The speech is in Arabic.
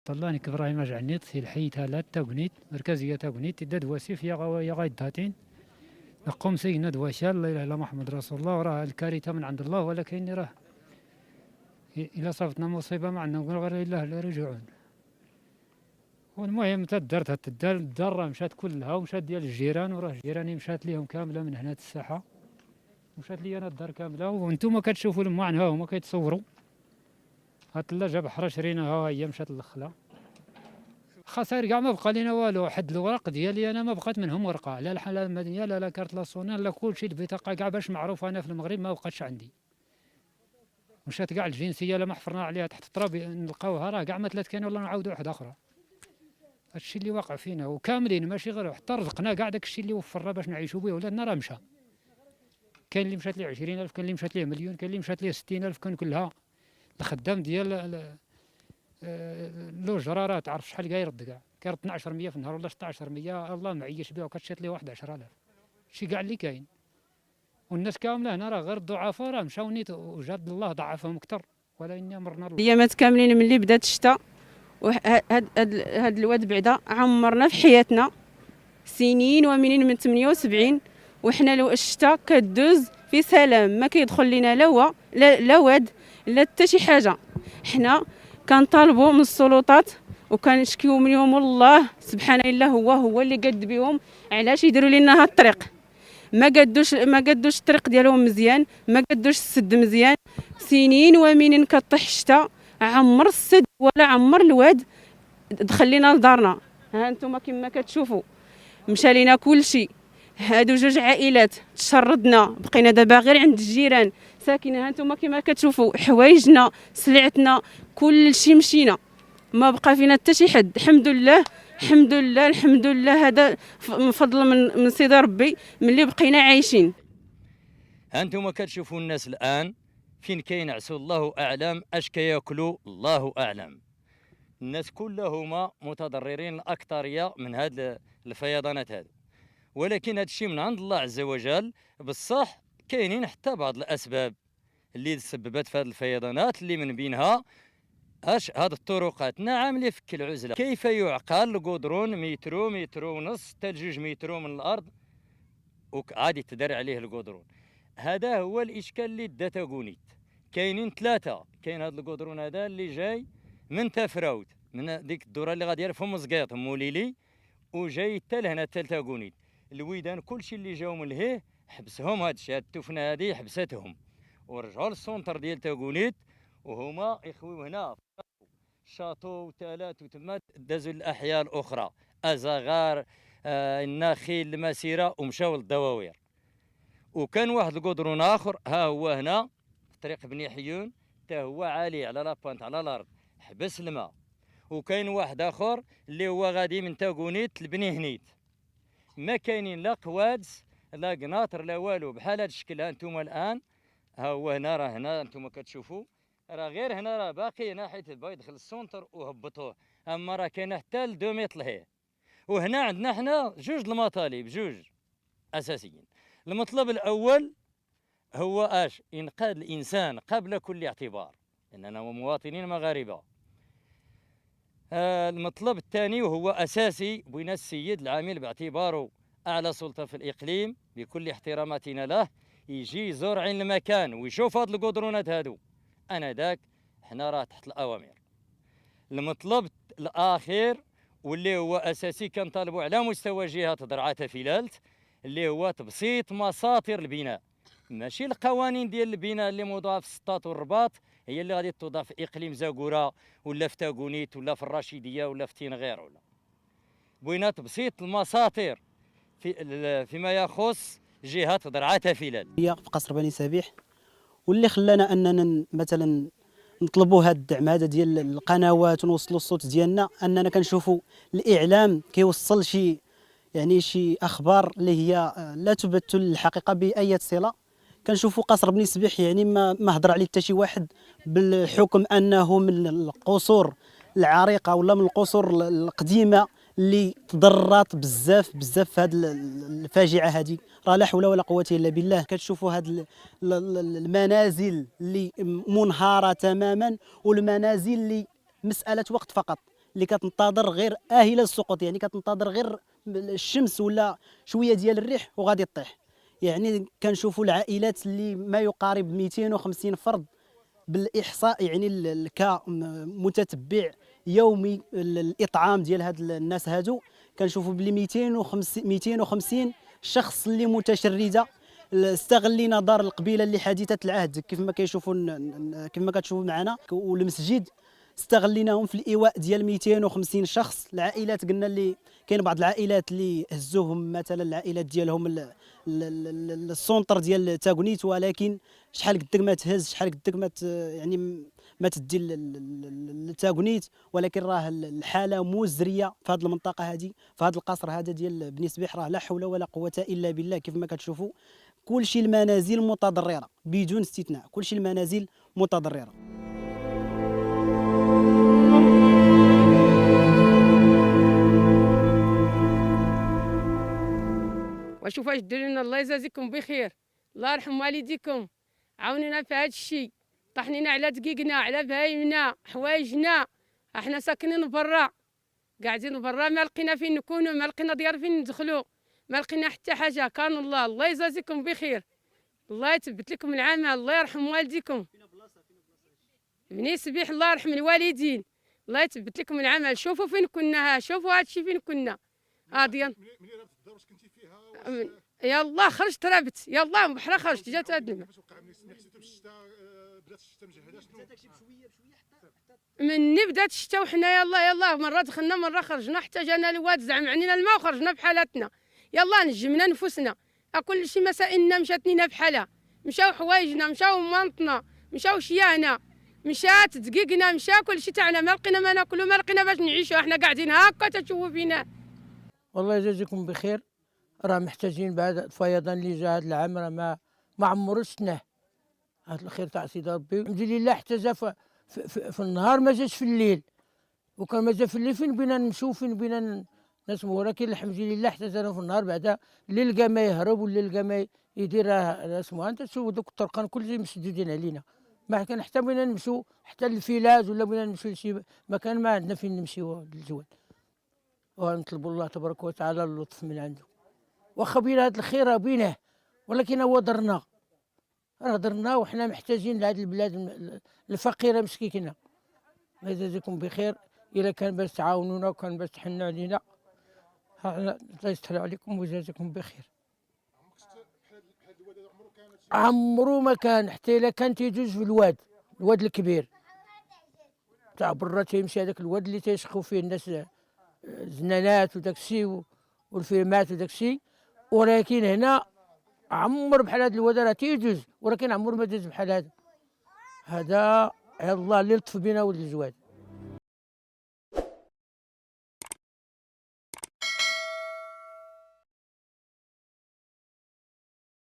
طلاني كإبراهيم جعنيت في الحي ثلاث تاغنيت مركزية تاغنيت تداد واسيف يا غايد داتين نقوم سينا دواشال لا إله إلا محمد رسول الله وراه الكارثة من عند الله ولكن راه إلا صابتنا مصيبة ما عندنا نقول غير إلا لا رجعون. والمهم تدارت الدار الدار مشات كلها ومشات ديال الجيران وراه جيراني مشات ليهم كاملة من هنا الساحة مشات لي أنا الدار كاملة وانتم كتشوفوا الماء عنها هما كيتصوروا. هاد الثلاجة بحر شريناها هي مشات للخلا. خسائر كاع ما بقى لينا والو، حد الوراق ديالي انا ما بقات منهم ورقه، لا الحاله المدنيه لا كارت لاسونال لا كلشي، البطاقه كاع باش معروف انا في المغرب ما بقاتش عندي. مشات كاع الجنسيه لما حفرنا عليها تحت التراب نلقاوها راه كاع ما 3 كاين ولا نعاودوا واحده اخرى. هادشي اللي واقع فينا وكاملين ماشي غير حتى رزقنا كاع داكشي اللي وفرنا باش نعيشوا به ولادنا راه مشى. كاين اللي مشات ليه 20,000، كاين اللي مشات ليه مليون، كاين اللي مشات ليه 60,000، كان كلها الخدام ديال اللوجرة راه تعرف شحال كايرد كاع كيرد 1200 في النهار ولا 1600 الله معيش بها وكتشات ليه واحد 10,000. شي كاع اللي كاين والناس كامله هنا راه غير الضعفاء راه مشاو نيت وجاد الله ضعفهم اكثر ولا اني مرنا الايامات كاملين ملي بدات الشتاء هاد الواد بعدا عمرنا في حياتنا سنين ومنين من 78 وحنا لو الشتاء كدوز في سلام ما كيدخل لينا لا واد لا حتى شي حاجه. حنا كنطالبوا من السلطات وكنشكيو منهم والله سبحان الله هو اللي قد بهم علاش يديروا لنا هاد الطريق. ما قدوش الطريق ديالهم مزيان، ما قدوش السد مزيان. سنين ومنين كطيح الشتاء عمر السد ولا عمر الواد دخل لينا لدارنا. ها انتم كما كتشوفوا مشى لينا كلشي. هادو 2 عائلات تشردنا بقينا دابا غير عند الجيران ساكنين. ها انتم كما كتشوفوا حوايجنا سلعتنا كلشي مشينا ما بقى فينا حتى شي حد. الحمد لله هذا من فضل من سيدي ربي ملي بقينا عايشين. هانتوما كتشوفوا الناس الان فين كينعسوا الله اعلم، اش كياكلوا الله اعلم. الناس كلهم متضررين الاكثريه من هاد الفيضانات هذه، ولكن هذا الشيء من عند الله عز وجل. بصح كاينين حتى بعض الاسباب اللي سببت في هذه الفيضانات اللي من بينها هاد الطرقات. نعم اللي فك العزله كيف يعقل القدرون متر ونص حتى 2 متر من الارض وعادي تدار عليه القدرون. هذا هو الاشكال اللي دا تاغونيت. كاينين 3، كاين هذا القدرون هذا اللي جاي من تفراوت من ديك الدوره اللي غادي في مزقيط موليلي وجاي حتى لهنا حتى لتاغونيت. الويدان كلشي اللي جاو من لهيه حبسهم هاد الشيء، هاد التفنه هذه حبستهم ورجعوا للسونتر ديال تاغونيت وهما يخويو هنا شاطو وتالات وتما دازوا الاحياء الاخرى ازغار النخيل المسيره ومشاو للدواوير. وكان واحد القدرون اخر ها هو هنا في طريق بني حيون حتى هو عالي على لابانت على الارض حبس الماء. وكاين واحد اخر اللي هو غادي من تاغونيت لبني هنيت ما كاينين لا قوادس لا قناطر لا والو بحال هذا الشكل. ها انتم الان ها هو هنا راه هنا انتم كتشوفوا راه غير هنا راه باقي ناحيه بغا يدخل السونتر وهبطوه، اما راه كاين حتى ل 2 متر لهيه. وهنا عندنا حنا 2 المطالب 2 اساسيين. المطلب الاول هو اش انقاذ الانسان قبل كل اعتبار اننا مواطنين مغاربه. المطلب الثاني وهو اساسي بين السيد العامل باعتباره اعلى سلطه في الاقليم بكل احتراماتنا له يجي يزور عين المكان ويشوف هاد القدرونات هادو. انا ذاك حنا راه تحت الاوامر. المطلب الاخير واللي هو اساسي كنطالبوا على مستوى جهه درعا فيلالت اللي هو تبسيط مساطر البناء. ماشي القوانين ديال البناء اللي موضوعه في السطات والرباط هي اللي غادي توضع في اقليم زاكوره ولا في تاغونيت ولا في الرشيديه ولا في تينغير ولا بغينا تبسيط المساطر فيما يخص جهه درعا فيلال. هي في قصر بني سبيح واللي خلانا اننا مثلا نطلبوا هذا الدعم هذا ديال القنوات ونوصلوا الصوت ديالنا اننا كنشوفوا الاعلام كيوصل شي اخبار اللي هي لا تمثل الحقيقه باي صله. كنشوفوا قصر بني سبيح ما هضر عليه حتى شي واحد بالحكم انه من القصور العريقه ولا من القصور القديمه اللي تضررت بزاف في هذه الفاجعه هذه. راه لا حول ولا قوه الا بالله. كتشوفوا هذه المنازل اللي منهاره تماما والمنازل اللي مساله وقت فقط اللي كتنتظر غير اهله السقوط، يعني كتنتظر غير الشمس ولا شويه ديال الريح وغادي تطيح. يعني كنشوفوا العائلات اللي ما يقارب 250 فرد بالاحصاء، يعني كمتتبع يومي الاطعام ديال هاد الناس هادو، كنشوفوا بلي 250 شخص اللي متشرده. استغلينا دار القبيله اللي حديثه العهد كيف ما كتشوفوا معنا، والمسجد استغليناهم في الايواء ديال 250 شخص. العائلات قلنا اللي كاين بعض العائلات اللي هزوهم مثلا العائلات ديالهم السونتر ديال تاغونيت، ولكن شحال قدك ما تهز، شحال قدك ما يعني ما تدي لتاغونيت، ولكن راه الحاله مزريه في هذه المنطقه هذه، في هذا القصر هذا ديال بني سبيح، راه لا حول ولا قوه الا بالله. كيف ما كتشوفوا كلشي المنازل متضرره بدون استثناء، كلشي المنازل متضرره. وشوف اش ديروا لنا، الله يجازيكم بخير، الله يرحم والديكم، عاونونا في هذا الشيء، طحنينا على دقيقنا، على بهايمنا، حوايجنا، احنا ساكنين برا، قاعدين برا، ما لقينا فين نكونوا، ما لقينا ديار فين ندخلوا، ما لقينا حتى حاجه. كان الله يجازيكم بخير، الله يثبت لكم العمل، الله يرحم والديكم بني سبيح، الله يرحم الوالدين، الله يثبت لكم العمل. شوفوا فين كنا، شوفوا هذا الشيء فين كنا. ديال يلا خرجت رابت، يلا بحرا خرجت، جات هاد الماء مني بدات الشتا، وحنا يلا مره دخلنا مره خرجنا، حتى جانا الواد زعم علينا الماء وخرجنا بحالاتنا. يلا نجمنا نفوسنا، كل شي مسائلنا مشات لينا بحالها، مشاو حوايجنا، مشاو مانطنا، مشاو شيانا، مشات دقيقنا، مشى كل شي تاعنا، ما لقينا ما ناكلو، ما لقينا باش نعيشوا، احنا قاعدين هكا تشوفوا فينا. والله يجازيكم بخير، راه محتاجين بعد الفيضان اللي جا هذا العام، راه ما عمرو سنه. هذا الخير تاع سيدي ربي الحمد لله، حتى جا في النهار ما جاش في الليل، وكان ما جا في الليل فين بينا نمشيو، فين بينا نسمو، ولكن الحمد لله حتى جانا في النهار. بعدا الليل لقى ما يهرب، والليل لقى ما يدير اسمه. انت تشوف دوك الطرقان كلهم مسدودين علينا، ما كان حتى بينا نمشيو حتى للفيلاج، ولا بينا نمشيو لشي مكان ما عندنا فين نمشيو للجوال. ونطلبوا الله تبارك وتعالى اللطف من عنده. واخا بينا هذا الخير راه بينه، ولكن هو ضرنا وحنا محتاجين لهذه البلاد الفقيره مسكينه. الله يجازيكم بخير، الا كان باش تعاونونا وكان باش تحنوا علينا، الله يستر عليكم ويجازيكم بخير. عمرو ما كان، حتى الا كان تيجوز في الواد الكبير تاع برا، تيمشي هذاك الواد اللي تيسخوا فيه الناس الزنانات وداك الشيء والفيلمات وداك الشيء، ولكن هنا عمر بحال هذا الواد راه تيجوز، ولكن عمر ما داز بحال هذا. هذا الله اللي لطف بنا ولد الجواد.